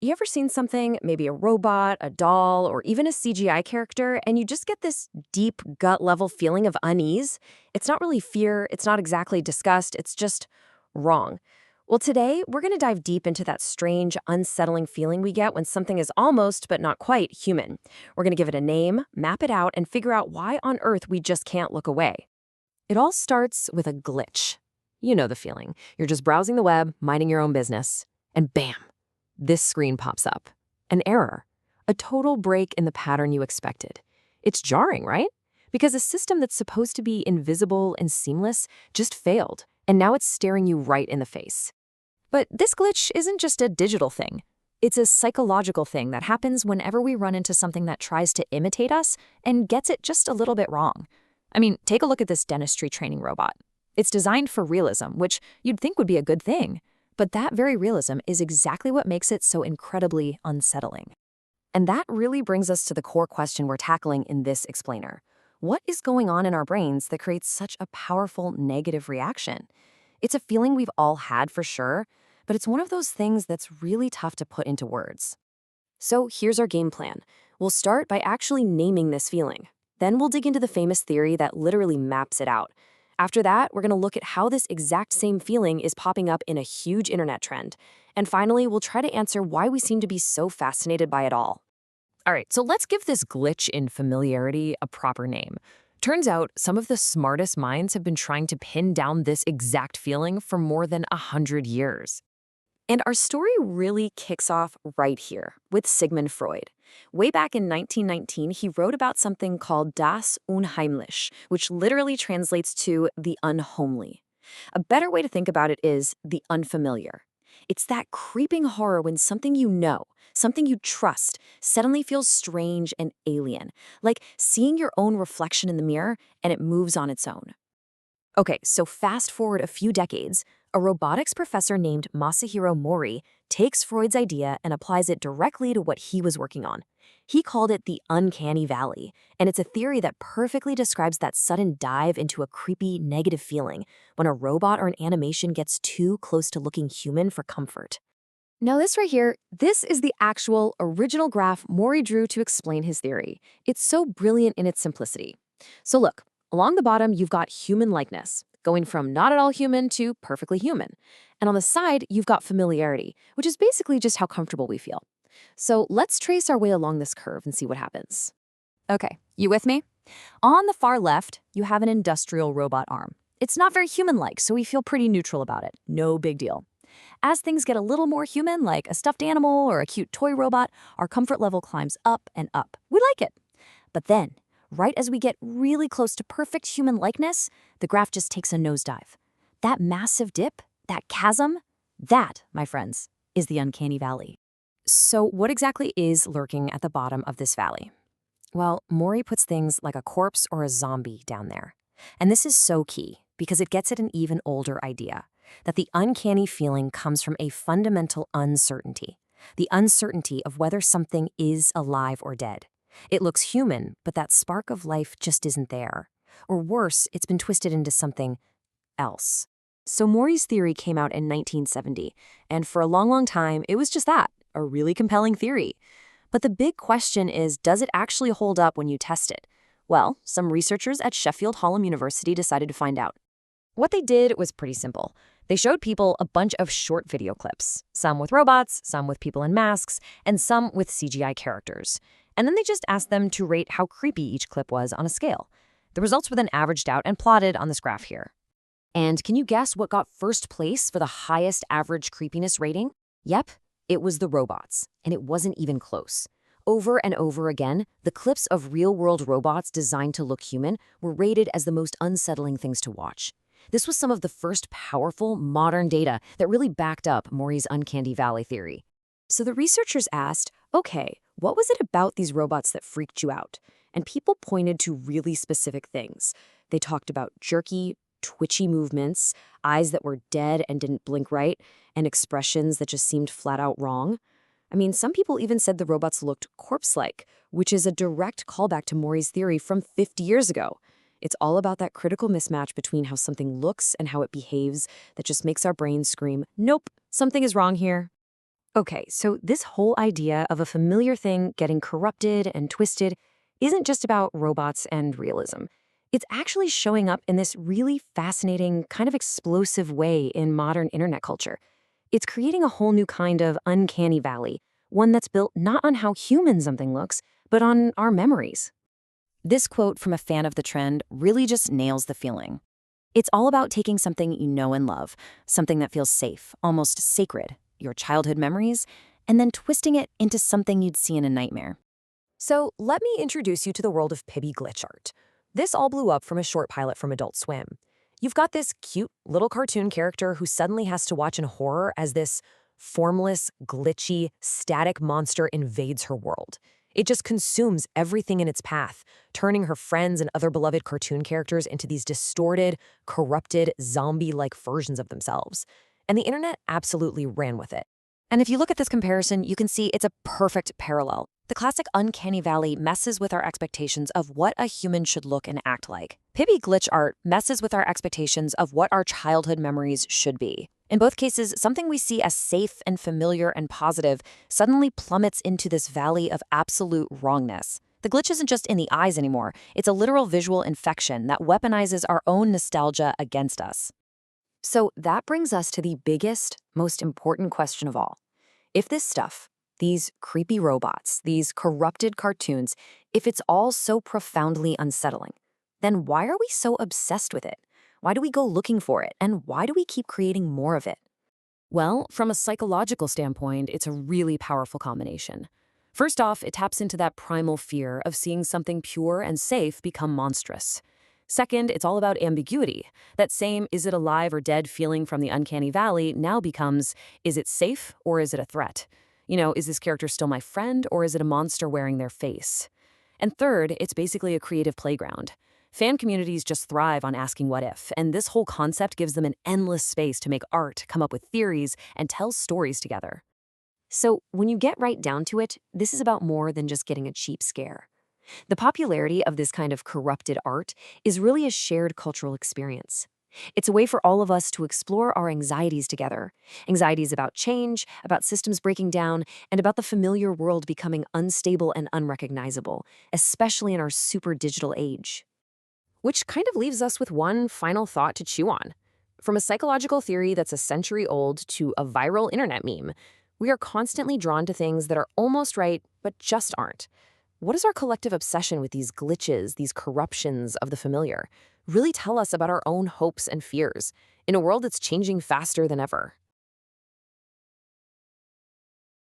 You ever seen something, maybe a robot, a doll, or even a CGI character, and you just get this deep gut level feeling of unease? It's not really fear, it's not exactly disgust, it's just wrong. Well, today, we're going to dive deep into that strange, unsettling feeling we get when something is almost, but not quite, human. We're going to give it a name, map it out, and figure out why on earth we just can't look away. It all starts with a glitch. You know the feeling. You're just browsing the web, minding your own business, and bam! This screen pops up. An error. A total break in the pattern you expected. It's jarring, right? Because a system that's supposed to be invisible and seamless just failed, and now it's staring you right in the face. But this glitch isn't just a digital thing. It's a psychological thing that happens whenever we run into something that tries to imitate us and gets it just a little bit wrong. I mean, take a look at this dentistry training robot. It's designed for realism, which you'd think would be a good thing. But that very realism is exactly what makes it so incredibly unsettling. And that really brings us to the core question we're tackling in this explainer. What is going on in our brains that creates such a powerful negative reaction? It's a feeling we've all had for sure, but it's one of those things that's really tough to put into words. So here's our game plan. We'll start by actually naming this feeling. Then we'll dig into the famous theory that literally maps it out. After that, we're going to look at how this exact same feeling is popping up in a huge internet trend. And finally, we'll try to answer why we seem to be so fascinated by it all. All right, so let's give this glitch in familiarity a proper name. Turns out some of the smartest minds have been trying to pin down this exact feeling for more than 100 years. And our story really kicks off right here with Sigmund Freud. Way back in 1919, he wrote about something called Das Unheimliche, which literally translates to the unhomely. A better way to think about it is the unfamiliar. It's that creeping horror when something you know, something you trust, suddenly feels strange and alien, like seeing your own reflection in the mirror and it moves on its own. Okay, so fast forward a few decades, a robotics professor named Masahiro Mori takes Freud's idea and applies it directly to what he was working on. He called it the Uncanny Valley, and it's a theory that perfectly describes that sudden dive into a creepy, negative feeling when a robot or an animation gets too close to looking human for comfort. Now this right here, this is the actual original graph Mori drew to explain his theory. It's so brilliant in its simplicity. So look, along the bottom you've got human likeness, going from not at all human to perfectly human. And on the side, you've got familiarity, which is basically just how comfortable we feel. So let's trace our way along this curve and see what happens. Okay, you with me? On the far left, you have an industrial robot arm. It's not very human-like, so we feel pretty neutral about it. No big deal. As things get a little more human, like a stuffed animal or a cute toy robot, our comfort level climbs up and up. We like it. But then, right as we get really close to perfect human likeness, the graph just takes a nosedive. That massive dip, that chasm, that, my friends, is the uncanny valley. So what exactly is lurking at the bottom of this valley? Well, Mori puts things like a corpse or a zombie down there. And this is so key because it gets at an even older idea, that the uncanny feeling comes from a fundamental uncertainty, the uncertainty of whether something is alive or dead. It looks human, but that spark of life just isn't there. Or worse, it's been twisted into something else. So Mori's theory came out in 1970, and for a long, long time, it was just that, a really compelling theory. But the big question is, does it actually hold up when you test it? Well, some researchers at Sheffield Hallam University decided to find out. What they did was pretty simple. They showed people a bunch of short video clips, some with robots, some with people in masks, and some with CGI characters. And then they just asked them to rate how creepy each clip was on a scale. The results were then averaged out and plotted on this graph here. And can you guess what got first place for the highest average creepiness rating? Yep, it was the robots, and it wasn't even close. Over and over again, the clips of real-world robots designed to look human were rated as the most unsettling things to watch. This was some of the first powerful, modern data that really backed up Mori's Uncanny Valley theory. So the researchers asked, okay, what was it about these robots that freaked you out? And people pointed to really specific things. They talked about jerky, twitchy movements, eyes that were dead and didn't blink right, and expressions that just seemed flat out wrong. I mean, some people even said the robots looked corpse-like, which is a direct callback to Mori's theory from 50 years ago. It's all about that critical mismatch between how something looks and how it behaves that just makes our brains scream, nope, something is wrong here. Okay, so this whole idea of a familiar thing getting corrupted and twisted isn't just about robots and realism. It's actually showing up in this really fascinating, kind of explosive way in modern internet culture. It's creating a whole new kind of uncanny valley, one that's built not on how human something looks, but on our memories. This quote from a fan of the trend really just nails the feeling. It's all about taking something you know and love, something that feels safe, almost sacred, your childhood memories, and then twisting it into something you'd see in a nightmare. So let me introduce you to the world of Pibby glitch art. This all blew up from a short pilot from Adult Swim. You've got this cute little cartoon character who suddenly has to watch in horror as this formless, glitchy, static monster invades her world. It just consumes everything in its path, turning her friends and other beloved cartoon characters into these distorted, corrupted, zombie-like versions of themselves. And the internet absolutely ran with it. And if you look at this comparison, you can see it's a perfect parallel. The classic uncanny valley messes with our expectations of what a human should look and act like. Pibby glitch art messes with our expectations of what our childhood memories should be. In both cases, something we see as safe and familiar and positive suddenly plummets into this valley of absolute wrongness. The glitch isn't just in the eyes anymore. It's a literal visual infection that weaponizes our own nostalgia against us. So that brings us to the biggest, most important question of all. If this stuff, these creepy robots, these corrupted cartoons, if it's all so profoundly unsettling, then why are we so obsessed with it? Why do we go looking for it? And why do we keep creating more of it? Well, from a psychological standpoint, it's a really powerful combination. First off, it taps into that primal fear of seeing something pure and safe become monstrous. Second, it's all about ambiguity. That same is it alive or dead feeling from the uncanny valley now becomes, is it safe or is it a threat? Is this character still my friend or is it a monster wearing their face? And third, it's basically a creative playground. Fan communities just thrive on asking what if, and this whole concept gives them an endless space to make art, come up with theories, and tell stories together. So when you get right down to it, this is about more than just getting a cheap scare. The popularity of this kind of corrupted art is really a shared cultural experience. It's a way for all of us to explore our anxieties together. Anxieties about change, about systems breaking down, and about the familiar world becoming unstable and unrecognizable, especially in our super digital age. Which kind of leaves us with one final thought to chew on. From a psychological theory that's a century old to a viral internet meme, we are constantly drawn to things that are almost right, but just aren't. What does our collective obsession with these glitches, these corruptions of the familiar, really tell us about our own hopes and fears in a world that's changing faster than ever?